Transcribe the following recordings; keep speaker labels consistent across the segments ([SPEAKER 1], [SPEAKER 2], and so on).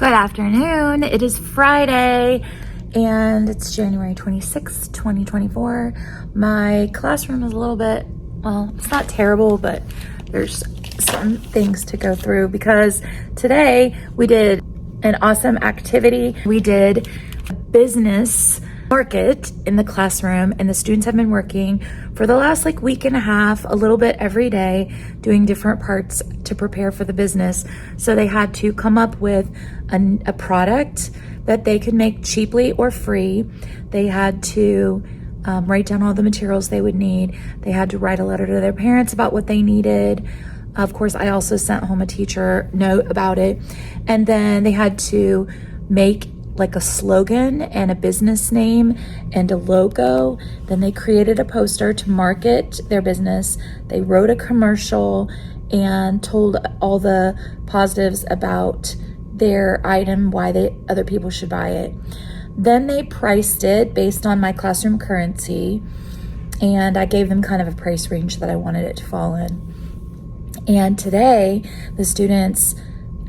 [SPEAKER 1] Good afternoon. It is Friday and it's January 26th, 2024. My classroom is a little bit, well, it's not terrible, but there's some things to go through because today we did an awesome activity. We did a business market in the classroom, and the students have been working for the last week and a half, a little bit every day, doing different parts to prepare for the business. So they had to come up with a product that they could make cheaply or free. They had to write down all the materials they would need. They had to write a letter to their parents about what they needed. Of course, I also sent home a teacher note about it. And then they had to make a slogan and a business name and a logo. Then they created a poster to market their business. They wrote a commercial and told all the positives about their item, why other people should buy it. Then they priced it based on my classroom currency, and I gave them kind of a price range that I wanted it to fall in. And today, the students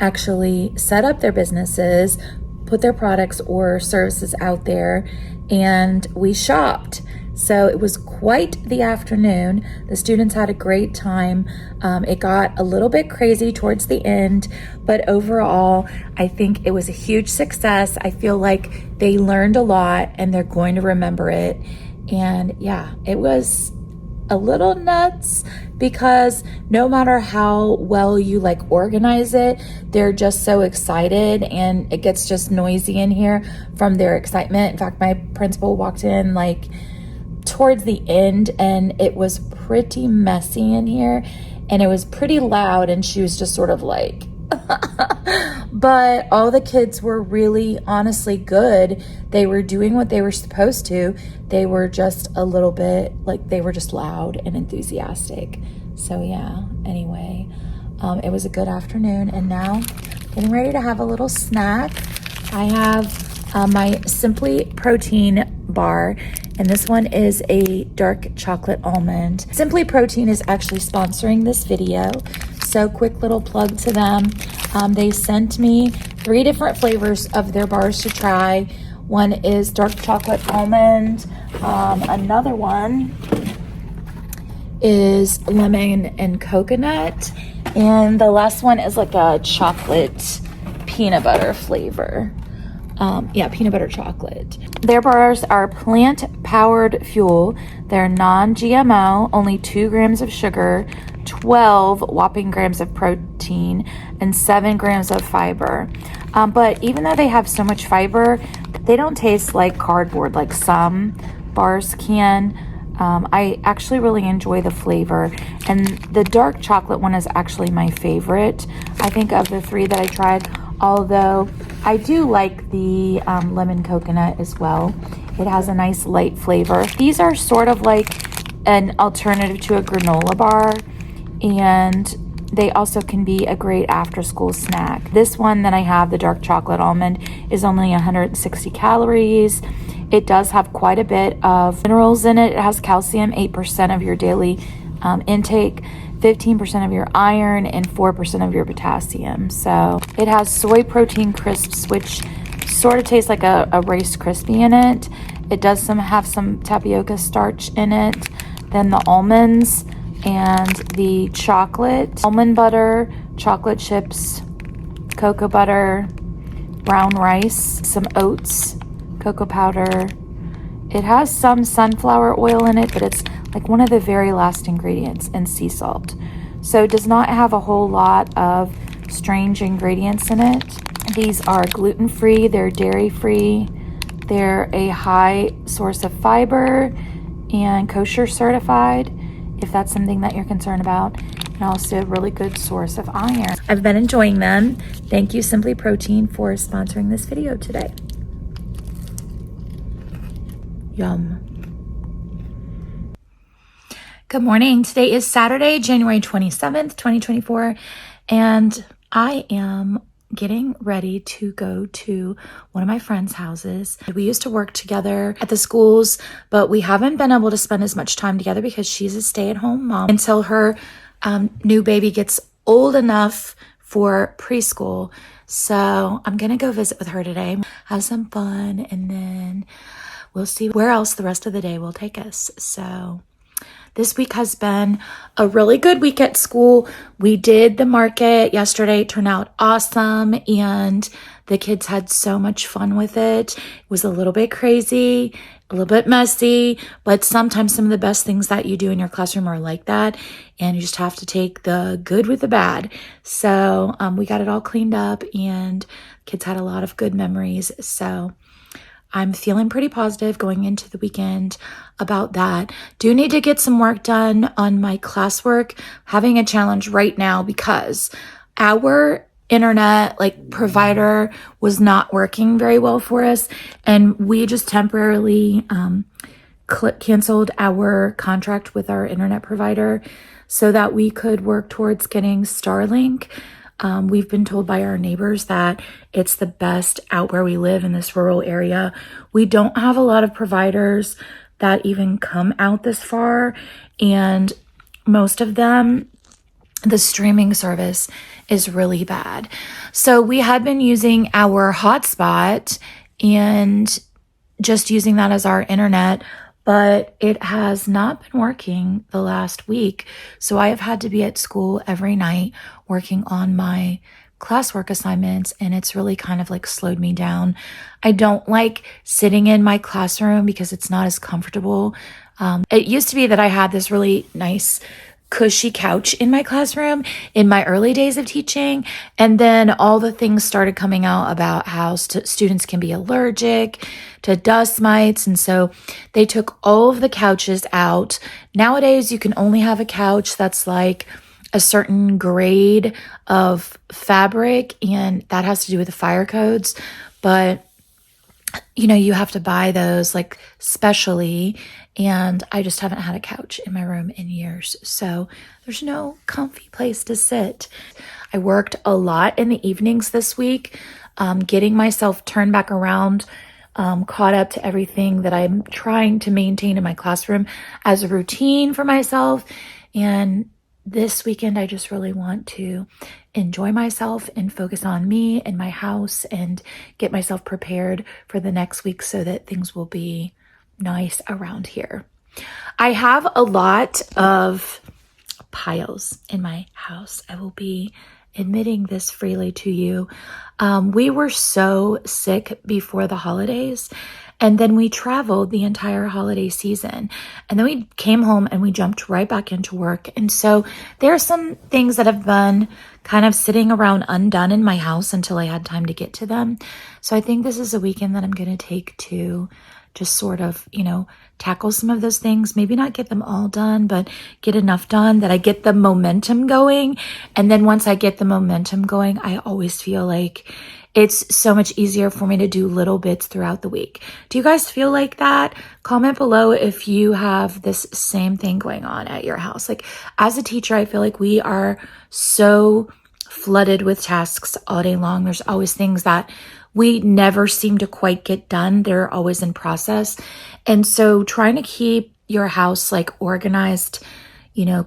[SPEAKER 1] actually set up their businesses, put their products or services out there, and we shopped. So it was quite the afternoon. The students had a great time. It got a little bit crazy towards the end, but overall, I think it was a huge success. I feel like they learned a lot and they're going to remember it. And yeah, it was a little nuts because no matter how well you organize it, they're just so excited and it gets just noisy in here from their excitement. In fact, my principal walked in towards the end and it was pretty messy in here and it was pretty loud, and she was just sort of but all the kids were really honestly good. They were doing what they were supposed to. They were just a little bit they were just loud and enthusiastic. So yeah, anyway, it was a good afternoon, and now getting ready to have a little snack. I have my Simply Protein bar, and this one is a dark chocolate almond. Simply Protein is actually sponsoring this video, so quick little plug to them. They sent me 3 different flavors of their bars to try. One is dark chocolate almond. Another one is lemon and coconut. And the last one is a chocolate peanut butter flavor. Peanut butter chocolate. Their bars are plant-powered fuel. They're non-GMO, only 2 grams of sugar, 12 whopping grams of protein, and 7 grams of fiber. But even though they have so much fiber, they don't taste like cardboard like some bars can. I actually really enjoy the flavor, and the dark chocolate one is actually my favorite, I think, of the 3 that I tried, although I do like the lemon coconut as well. It has a nice light flavor. These are sort of an alternative to a granola bar, and they also can be a great after-school snack. This one that I have, the dark chocolate almond, is only 160 calories. It does have quite a bit of minerals in it. It has calcium, 8% of your daily intake, 15% of your iron, and 4% of your potassium. So it has soy protein crisps, which sort of tastes like a Rice Krispie in it. It does have some tapioca starch in it. Then the almonds and the chocolate, almond butter, chocolate chips, cocoa butter, brown rice, some oats, cocoa powder. It has some sunflower oil in it, but it's one of the very last ingredients, and sea salt. So it does not have a whole lot of strange ingredients in it. These are gluten-free, they're dairy-free, they're a high source of fiber and kosher certified, if that's something that you're concerned about, and also a really good source of iron. I've been enjoying them. Thank you, Simply Protein, for sponsoring this video today. Yum. Good morning. Today is Saturday, January 27th, 2024, and I am getting ready to go to one of my friends' houses. We used to work together at the schools, but we haven't been able to spend as much time together because she's a stay-at-home mom until her new baby gets old enough for preschool. So I'm going to go visit with her today, have some fun, and then we'll see where else the rest of the day will take us. So this week has been a really good week at school. We did the market yesterday. It turned out awesome, and the kids had so much fun with it. It was a little bit crazy, a little bit messy, but sometimes some of the best things that you do in your classroom are like that, and you just have to take the good with the bad. So we got it all cleaned up, and kids had a lot of good memories. So I'm feeling pretty positive going into the weekend about that. Do need to get some work done on my classwork. Having a challenge right now because our internet provider was not working very well for us, and we just temporarily canceled our contract with our internet provider so that we could work towards getting Starlink. We've been told by our neighbors that it's the best out where we live in this rural area. We don't have a lot of providers that even come out this far, and most of them, the streaming service is really bad. So we had been using our hotspot and just using that as our internet, but it has not been working the last week. So I have had to be at school every night working on my classwork assignments, and it's really kind of slowed me down. I don't like sitting in my classroom because it's not as comfortable. It used to be that I had this really nice cushy couch in my classroom in my early days of teaching. And then all the things started coming out about how students can be allergic to dust mites. And so they took all of the couches out. Nowadays, you can only have a couch that's like a certain grade of fabric, and that has to do with the fire codes. But you have to buy those specially, and I just haven't had a couch in my room in years. So there's no comfy place to sit. I worked a lot in the evenings this week, getting myself turned back around, caught up to everything that I'm trying to maintain in my classroom as a routine for myself. And this weekend, I just really want to enjoy myself and focus on me and my house and get myself prepared for the next week so that things will be nice around here. I have a lot of piles in my house. I will be admitting this freely to you. We were so sick before the holidays, and then we traveled the entire holiday season. And then we came home and we jumped right back into work. And so there are some things that have been kind of sitting around undone in my house until I had time to get to them. So I think this is a weekend that I'm going to take to just sort of, tackle some of those things. Maybe not get them all done, but get enough done that I get the momentum going. And then once I get the momentum going, I always feel like it's so much easier for me to do little bits throughout the week. Do you guys feel like that? Comment below if you have this same thing going on at your house. As a teacher, I feel like we are so flooded with tasks all day long. There's always things that we never seem to quite get done. They're always in process. And so trying to keep your house organized,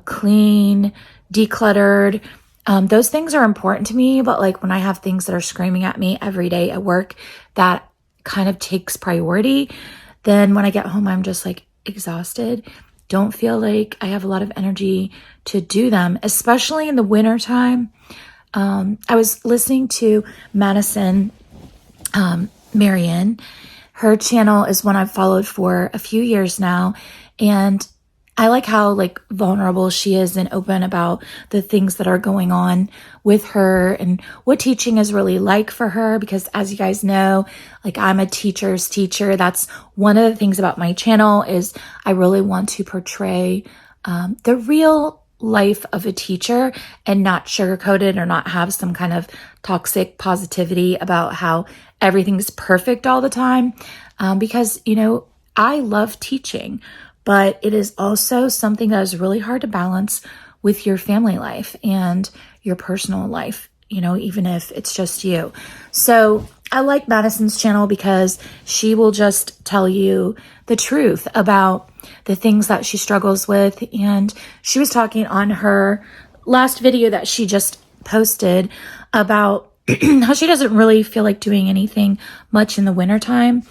[SPEAKER 1] clean, decluttered, those things are important to me. But when I have things that are screaming at me every day at work, that kind of takes priority. Then when I get home, I'm just exhausted. Don't feel like I have a lot of energy to do them, especially in the wintertime. I was listening to Madison Marion. Her channel is one I've followed for a few years now, and I like how vulnerable she is and open about the things that are going on with her and what teaching is really like for her, because as you guys know, I'm a teacher's teacher. That's one of the things about my channel is I really want to portray the real life of a teacher and not sugarcoat it or not have some kind of toxic positivity about how everything's perfect all the time. Because, I love teaching, but it is also something that is really hard to balance with your family life and your personal life, even if it's just you. So I like Madison's channel because she will just tell you the truth about the things that she struggles with. And she was talking on her last video that she just posted about how she doesn't really feel like doing anything much in the wintertime.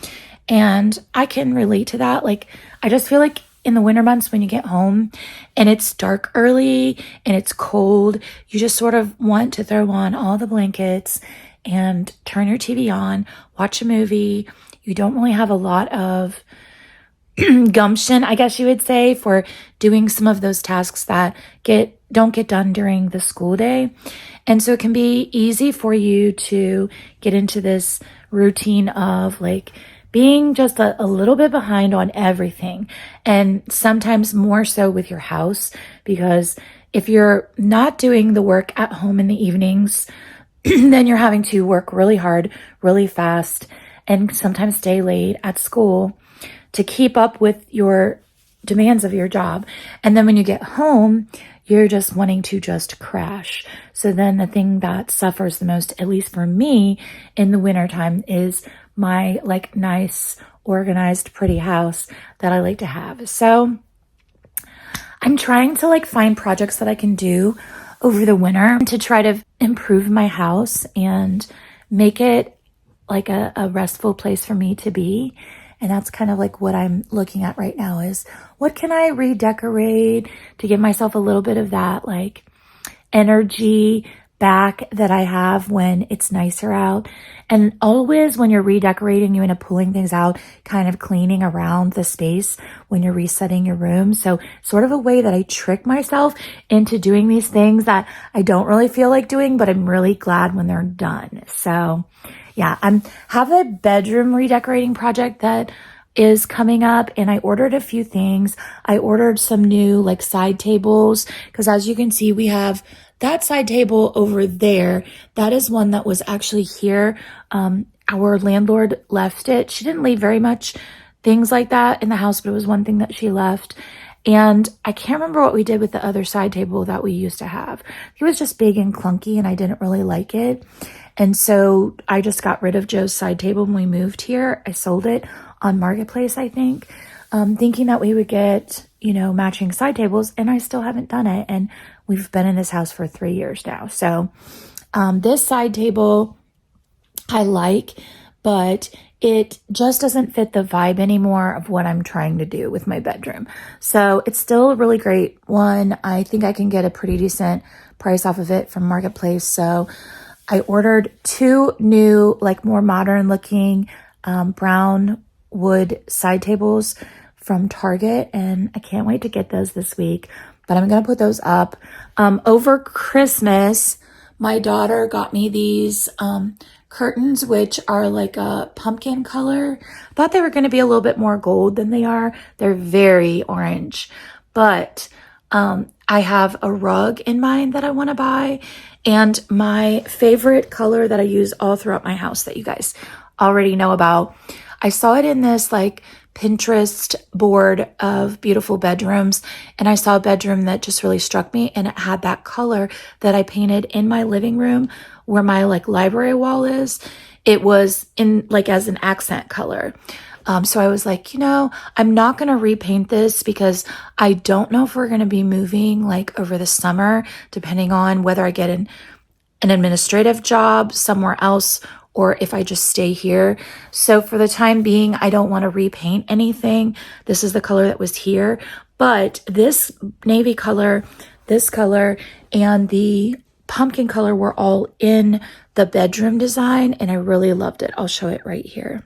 [SPEAKER 1] And I can relate to that. Like, I just feel like in the winter months when you get home and it's dark early and it's cold, you just sort of want to throw on all the blankets and turn your TV on, watch a movie. You don't really have a lot of gumption, I guess you would say, for doing some of those tasks that don't get done during the school day. And so it can be easy for you to get into this routine of like being just a little bit behind on everything, and sometimes more so with your house, because if you're not doing the work at home in the evenings, then you're having to work really hard, really fast, and sometimes stay late at school to keep up with your demands of your job. And then when you get home, you're just wanting to just crash. So then the thing that suffers the most, at least for me in the wintertime, is my like nice, organized, pretty house that I like to have. So I'm trying to like find projects that I can do over the winter to try to improve my house and make it like a restful place for me to be. And that's kind of like what I'm looking at right now is what can I redecorate to give myself a little bit of that like energy back that I have when it's nicer out. And always when you're redecorating, you end up pulling things out, kind of cleaning around the space when you're resetting your room. So sort of a way that I trick myself into doing these things that I don't really feel like doing, but I'm really glad when they're done. So yeah, I have a bedroom redecorating project that is coming up, and I ordered a few things. I ordered some new like side tables because as you can see, we have that side table over there. That is one that was actually here. Our landlord left it. She didn't leave very much things like that in the house, but it was one thing that she left. And I can't remember what we did with the other side table that we used to have. It was just big and clunky and I didn't really like it. And so I just got rid of Joe's side table when we moved here. I sold it on Marketplace, I think, thinking that we would get, matching side tables, and I still haven't done it. And we've been in this house for 3 years now. So this side table I like, but it just doesn't fit the vibe anymore of what I'm trying to do with my bedroom. So it's still a really great one. I think I can get a pretty decent price off of it from Marketplace. So I ordered 2 new, like more modern looking brown wood side tables from Target, and I can't wait to get those this week, but I'm going to put those up. Over Christmas, my daughter got me these curtains, which are like a pumpkin color. I thought they were going to be a little bit more gold than they are. They're very orange, but I have a rug in mind that I want to buy. And my favorite color that I use all throughout my house that you guys already know about, I saw it in this like Pinterest board of beautiful bedrooms, and I saw a bedroom that just really struck me, and it had that color that I painted in my living room where my like library wall is. It was in like as an accent color. So I was like, I'm not going to repaint this because I don't know if we're going to be moving like over the summer, depending on whether I get an administrative job somewhere else or if I just stay here. So for the time being, I don't want to repaint anything. This is the color that was here, but this navy color, this color, and the pumpkin color were all in the bedroom design, and I really loved it. I'll show it right here.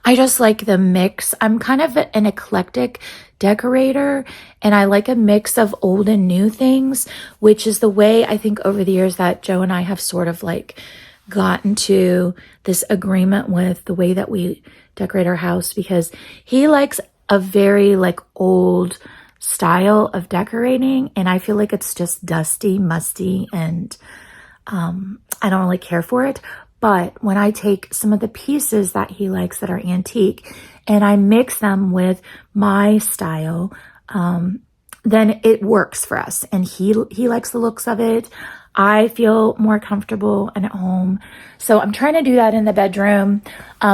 [SPEAKER 1] I just like the mix. I'm kind of an eclectic decorator, and I like a mix of old and new things, which is the way I think over the years that Joe and I have sort of like gotten to this agreement with the way that we decorate our house, because he likes a very like old style of decorating, and I feel like it's just dusty, musty, and I don't really care for it. But when I take some of the pieces that he likes that are antique and I mix them with my style, then it works for us. And he likes the looks of it. I feel more comfortable and at home. So I'm trying to do that in the bedroom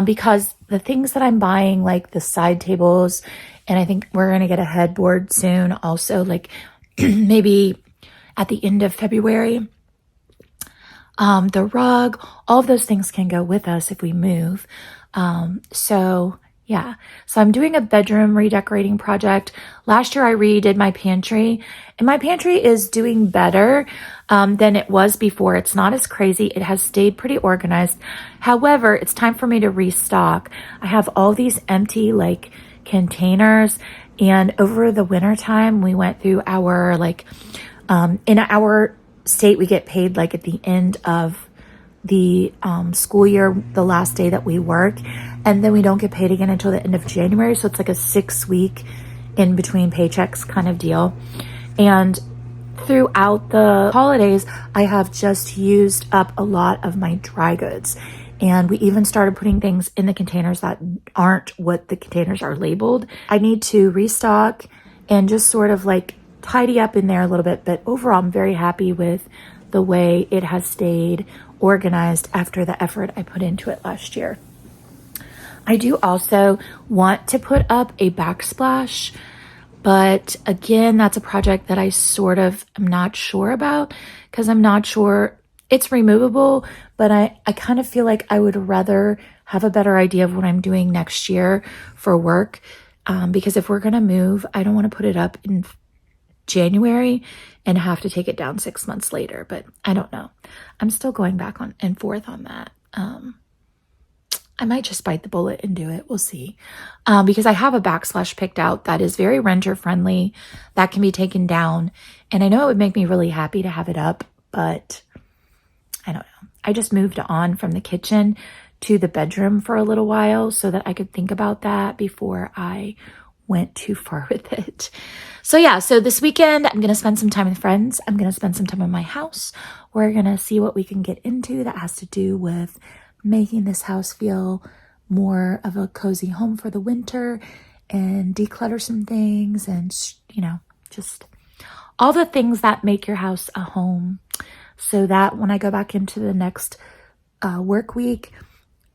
[SPEAKER 1] because the things that I'm buying, like the side tables, and I think we're going to get a headboard soon also, like maybe at the end of February. the rug, all of those things can go with us if we move. So yeah, so I'm doing a bedroom redecorating project. Last year I redid my pantry, and my pantry is doing better than it was before. It's not as crazy. It has stayed pretty organized. However, it's time for me to restock. I have all these empty like containers, and over the winter time we went through our like in our state we get paid like at the end of the school year, the last day that we work, and then we don't get paid again until the end of January. So it's like a 6-week in between paychecks kind of deal. And throughout the holidays, I have just used up a lot of my dry goods. And we even started putting things in the containers that aren't what the containers are labeled. I need to restock and just sort of like tidy up in there a little bit. But overall, I'm very happy with the way it has stayed organized after the effort I put into it last year. I do also want to put up a backsplash, but again, that's a project that I sort of am not sure about because I'm not sure it's removable, but I kind of feel like I would rather have a better idea of what I'm doing next year for work, because if we're going to move, I don't want to put it up in January and have to take it down 6 months later, but I don't know. I'm still going back on and forth on that. I might just bite the bullet and do it. We'll see. Because I have a backsplash picked out that is very renter friendly, that can be taken down. And I know it would make me really happy to have it up, but I don't know. I just moved on from the kitchen to the bedroom for a little while so that I could think about that before I went too far with it. So yeah, so this weekend I'm going to spend some time with friends. I'm going to spend some time in my house. We're going to see what we can get into that has to do with making this house feel more of a cozy home for the winter and declutter some things and, you know, just all the things that make your house a home so that when I go back into the next work week,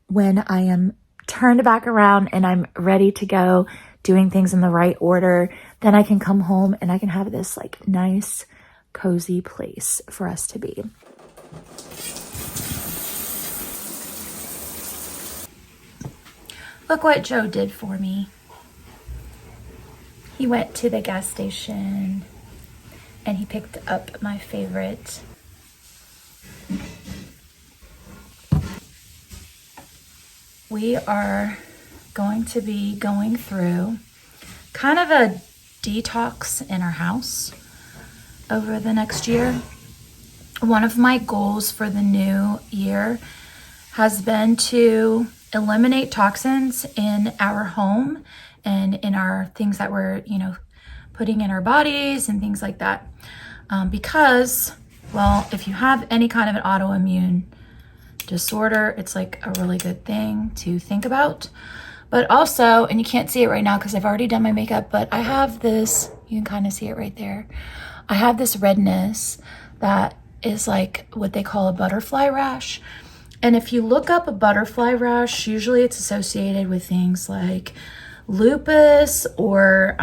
[SPEAKER 1] when I am turned back around and I'm ready to go doing things in the right order, then I can come home and I can have this like nice, cozy place for us to be. Look what Joe did for me. He went to the gas station and he picked up my favorite we are going to be going through kind of a detox in our house over the next year. One of my goals for the new year has been to eliminate toxins in our home and in our things that we're, putting in our bodies and things like that. Because, well, if you have any kind of an autoimmune disorder, it's like a really good thing to think about. But also, and you can't see it right now because I've already done my makeup, but I have this, you can kind of see it right there. I have this redness that is like what they call a butterfly rash. And if you look up a butterfly rash, usually it's associated with things like lupus or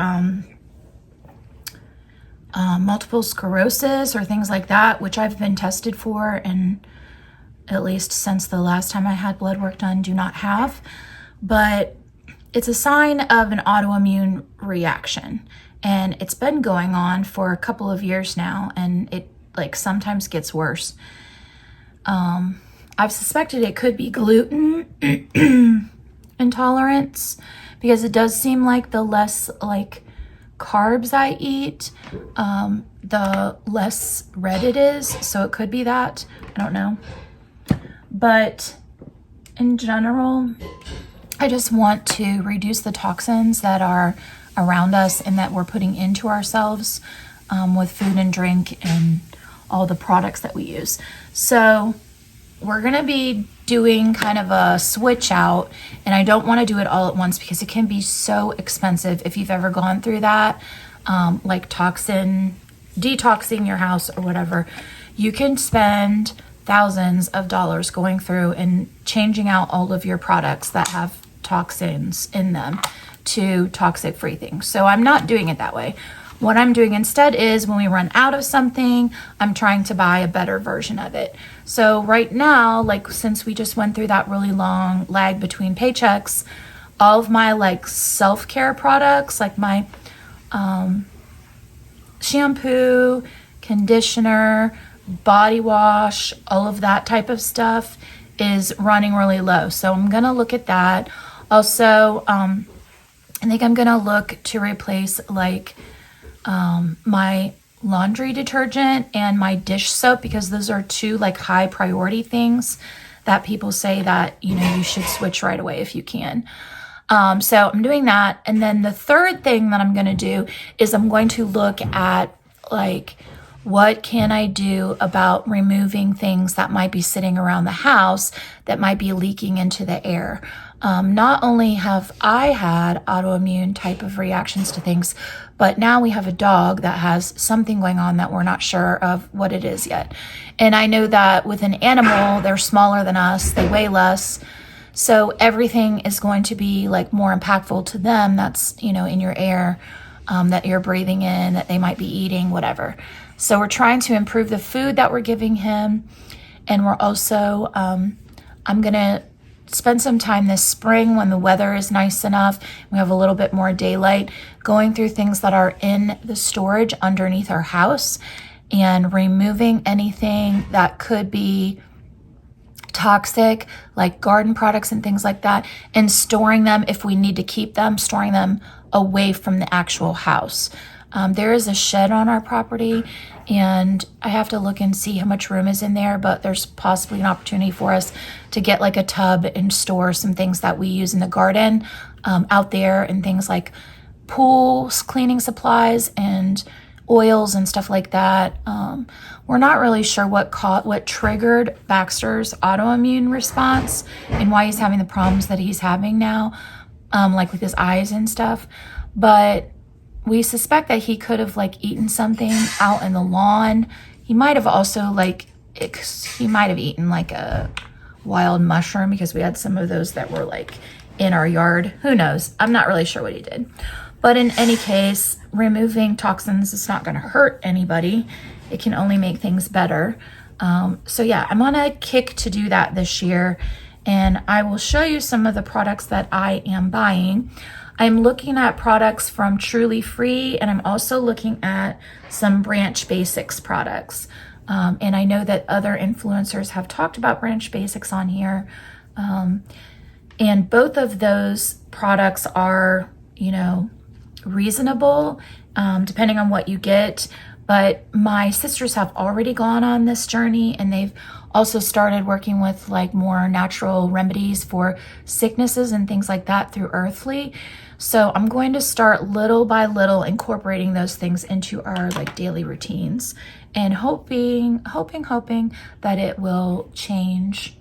[SPEAKER 1] multiple sclerosis or things like that, which I've been tested for and at least since the last time I had blood work done, do not have. But it's a sign of an autoimmune reaction. And it's been going on for a couple of years now, and it like sometimes gets worse. I've suspected it could be gluten intolerance because it does seem like the less like carbs I eat, the less red it is. So it could be that. I don't know. But in general, I just want to reduce the toxins that are around us and that we're putting into ourselves with food and drink and all the products that we use. So we're going to be doing kind of a switch out, and I don't want to do it all at once because it can be so expensive. If you've ever gone through that, like detoxing your house or whatever, you can spend thousands of dollars going through and changing out all of your products that have toxins in them to toxic free things. So I'm not doing it that way. What I'm doing instead is when we run out of something, I'm trying to buy a better version of it. So right now, like since we just went through that really long lag between paychecks, all of my like self-care products, like my shampoo, conditioner, body wash, all of that type of stuff is running really low. So I'm gonna look at that. Also, I think I'm gonna look to replace like my laundry detergent and my dish soap, because those are two like high priority things that people say that, you know, you should switch right away if you can. So I'm doing that. And then the third thing that I'm going to do is I'm going to look at like, what can I do about removing things that might be sitting around the house that might be leaking into the air? Not only have I had autoimmune type of reactions to things, but now we have a dog that has something going on that we're not sure of what it is yet. And I know that with an animal, they're smaller than us, they weigh less. So everything is going to be like more impactful to them that's, you know, in your air, that you're breathing in, that they might be eating, whatever. So we're trying to improve the food that we're giving him. And we're also, I'm going to spend some time this spring when the weather is nice enough, we have a little bit more daylight, going through things that are in the storage underneath our house and removing anything that could be toxic, like garden products and things like that, and storing them, if we need to keep them, storing them away from the actual house. There is a shed on our property, and I have to look and see how much room is in there, but there's possibly an opportunity for us to get like a tub and store some things that we use in the garden out there, and things like pools, cleaning supplies, and oils and stuff like that. We're not really sure what triggered Baxter's autoimmune response and why he's having the problems that he's having now, like with his eyes and stuff. But we suspect that he could have like eaten something out in the lawn. He might have also he might have eaten like a wild mushroom, because we had some of those that were like in our yard. Who knows? I'm not really sure what he did. But in any case, removing toxins is not going to hurt anybody. It can only make things better. So yeah, I'm on a kick to do that this year, and I will show you some of the products that I am buying. I'm looking at products from Truly Free, and I'm also looking at some Branch Basics products. And I know that other influencers have talked about Branch Basics on here. And both of those products are, you know, reasonable, depending on what you get. But my sisters have already gone on this journey, and they've also started working with like more natural remedies for sicknesses and things like that through Earthly. So I'm going to start little by little incorporating those things into our like daily routines, and hoping that it will change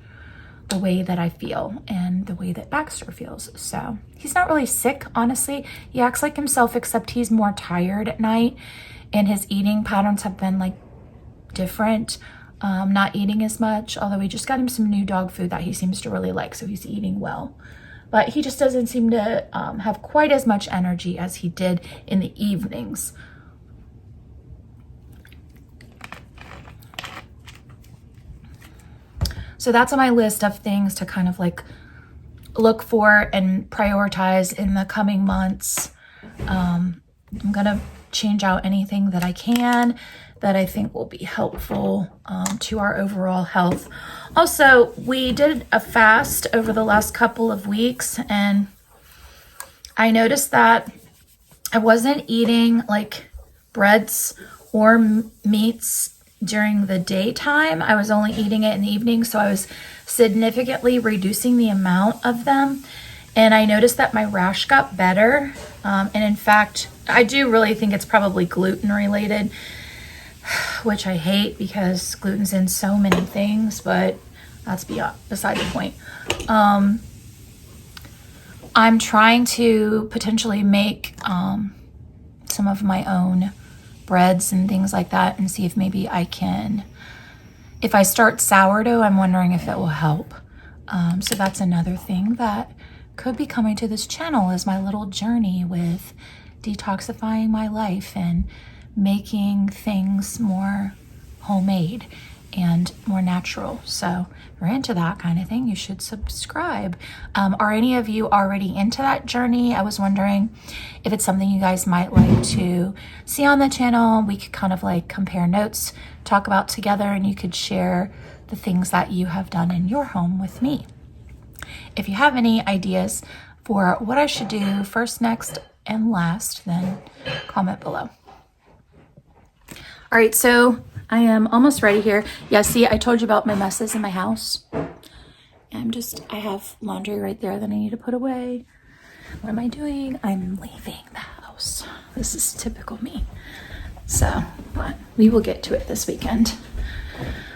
[SPEAKER 1] the way that I feel and the way that Baxter feels. So he's not really sick, honestly. He acts like himself, except he's more tired at night, and his eating patterns have been like different. Not eating as much, although we just got him some new dog food that he seems to really like, so he's eating well. But he just doesn't seem to have quite as much energy as he did in the evenings. So that's on my list of things to kind of like look for and prioritize in the coming months. I'm gonna change out anything that I can that I think will be helpful to our overall health. Also, we did a fast over the last couple of weeks, and I noticed that I wasn't eating like breads or meats during the daytime. I was only eating it in the evening, so I was significantly reducing the amount of them. And I noticed that my rash got better. And in fact, I do really think it's probably gluten related, which I hate because gluten's in so many things, but that's beside the point. I'm trying to potentially make some of my own breads and things like that, and see if maybe I can, if I start sourdough, I'm wondering if it will help. So that's another thing that could be coming to this channel, is my little journey with detoxifying my life and making things more homemade and more natural. So if you're into that kind of thing, you should subscribe. Are any of you already into that journey? I was wondering if it's something you guys might like to see on the channel. We could kind of like compare notes, talk about together, and you could share the things that you have done in your home with me. If you have any ideas for what I should do first, next, and last, then comment below. All right, so I am almost ready here. Yeah, see, I told you about my messes in my house. I have laundry right there that I need to put away. What am I doing? I'm leaving the house. This is typical me. So, but we will get to it this weekend.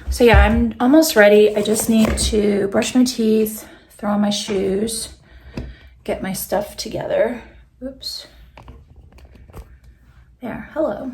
[SPEAKER 1] So yeah, I'm almost ready. I just need to brush my teeth, throw on my shoes, get my stuff together. Oops. There, hello.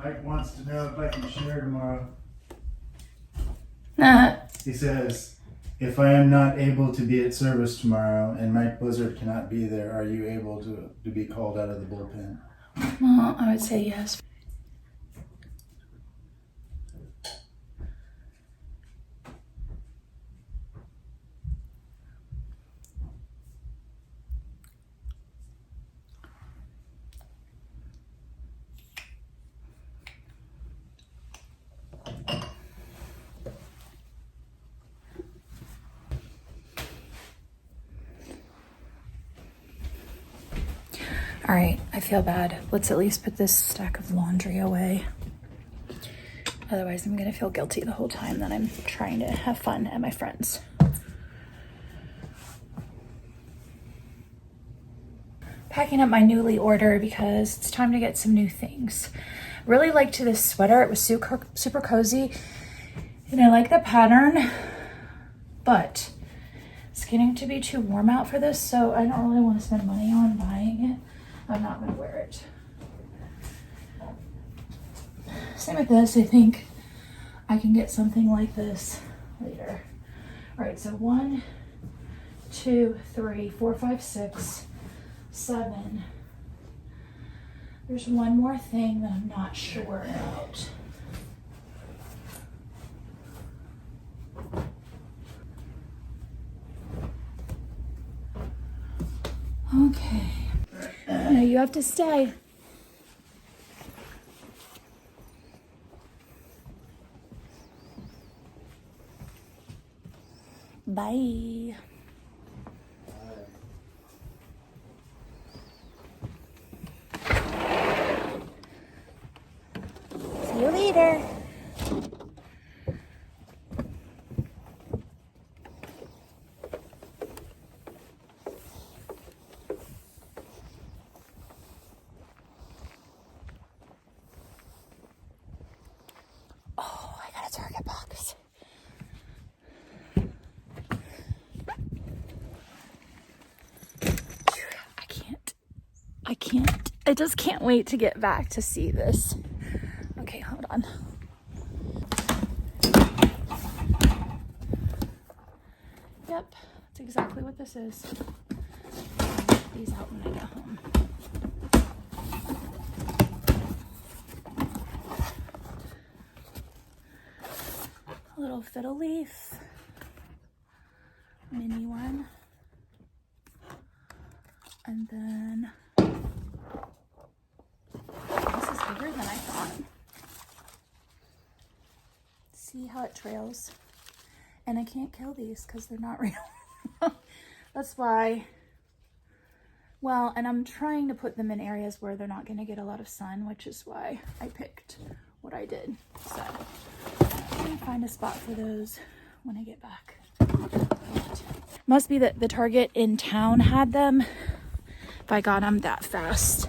[SPEAKER 2] Mike wants to know if I can share tomorrow.
[SPEAKER 1] Uh,
[SPEAKER 2] He says, if I am not able to be at service tomorrow and Mike Blizzard cannot be there, are you able to be called out of the bullpen?
[SPEAKER 1] well, I would say yes. All right, I feel bad. Let's at least put this stack of laundry away. Otherwise, I'm gonna feel guilty the whole time that I'm trying to have fun at my friends. Packing up my newly order because it's time to get some new things. Really liked this sweater. It was super cozy, and I like the pattern, but it's getting to be too warm out for this, so I don't really want to spend money on buying it. I'm not gonna wear it. Same with this. I think I can get something like this later. All right, so 1, 2, 3, 4, 5, 6, 7. There's one more thing that I'm not sure about. Okay. No, you have to stay. Bye. See you later. Oh, I got a Target box. I just can't wait to get back to see this. Okay, hold on. Yep, that's exactly what this is. I'll get these out when I get home. A little fiddle leaf, mini one, and then this is bigger than I thought. See how it trails? And I can't kill these because they're not real. That's why, well, and I'm trying to put them in areas where they're not going to get a lot of sun, which is why I picked what I did. So I'm going to find a spot for those when I get back. Must be that the Target in town had them if I got them that fast.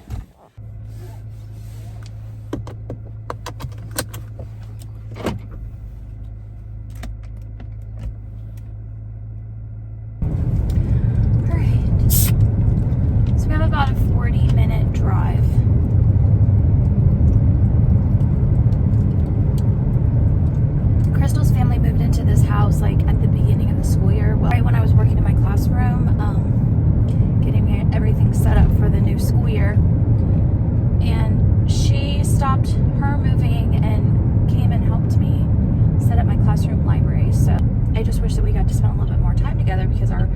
[SPEAKER 1] stopped her moving and came and helped me set up my classroom library. So I just wish that we got to spend a little bit more time together because our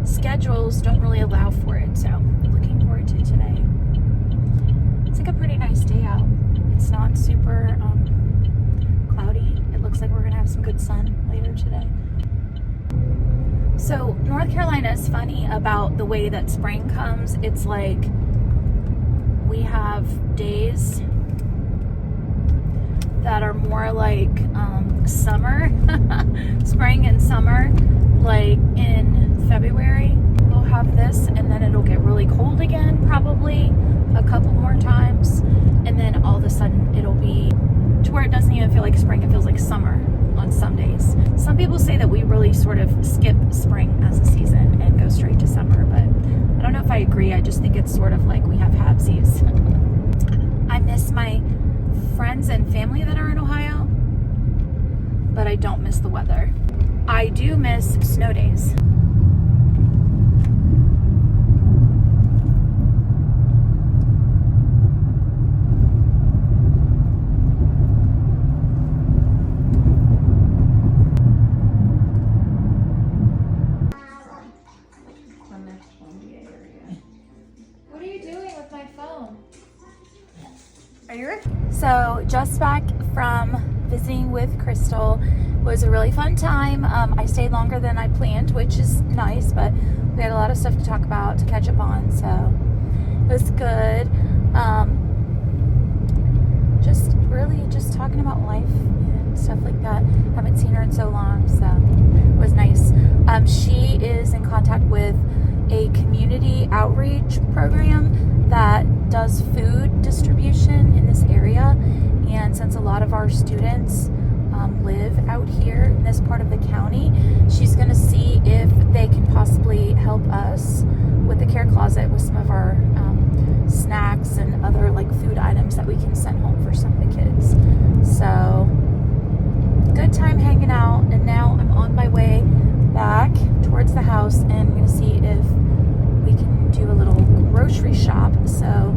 [SPEAKER 1] schedules don't really allow for it. So looking forward to today. It's like a pretty nice day out. It's not super cloudy. It looks like we're gonna have some good sun later today. So North Carolina is funny about the way that spring comes. It's like we have days that are more like summer, spring and summer. Like in February, we'll have this, and then it'll get really cold again, probably a couple more times, and then all of a sudden it'll be to where it doesn't even feel like spring. It feels like summer on some days. Some people say that we really sort of skip spring as a season and go straight to summer, but I don't know if I agree. I just think it's sort of like we have halvesies. I miss my friends and family that are in Ohio, but I don't miss the weather. I do miss snow days. What are you doing with my phone? Are you ready? So just back from visiting with Crystal. It was a really fun time. I stayed longer than I planned, which is nice, but we had a lot of stuff to talk about, to catch up on, so it was good. Just talking about life and stuff like that. Haven't seen her in so long, so it was nice. She is in contact with a community outreach program that does food distribution in this area, and since a lot of our students live out here in this part of the county, she's going to see if they can possibly help us with the care closet with some of our snacks and other like food items that we can send home for some of the kids. So good time hanging out, and now I'm on my way back towards the house, and I'm going to see if we can do a little grocery shop. So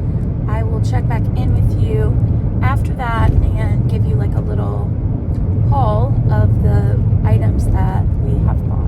[SPEAKER 1] I will check back in with you after that and give you like a little haul of the items that we have bought.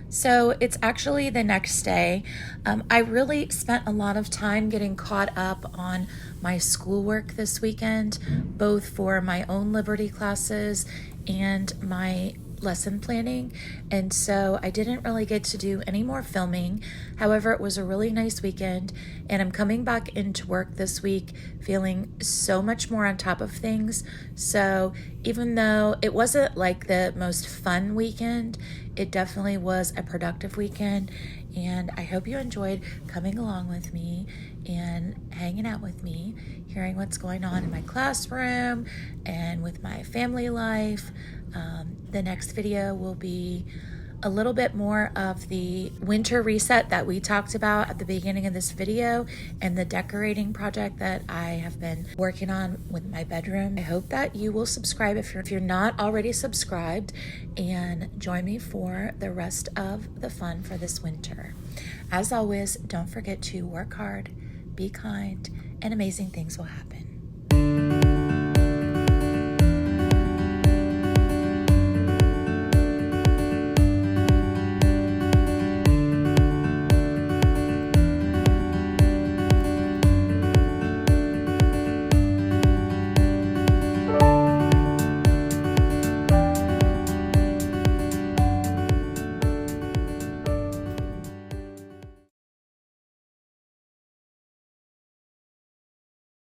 [SPEAKER 1] So it's actually the next day. I really spent a lot of time getting caught up on my schoolwork this weekend, both for my own Liberty classes and my lesson planning, and so I didn't really get to do any more filming. However, it was a really nice weekend, and I'm coming back into work this week feeling so much more on top of things. So even though it wasn't like the most fun weekend, it definitely was a productive weekend, and I hope you enjoyed coming along with me and hanging out with me, hearing what's going on in my classroom and with my family life. The next video will be a little bit more of the winter reset that we talked about at the beginning of this video, and the decorating project that I have been working on with my bedroom. I hope that you will subscribe if you're not already subscribed, and join me for the rest of the fun for this winter. As always, don't forget to work hard, be kind, and amazing things will happen.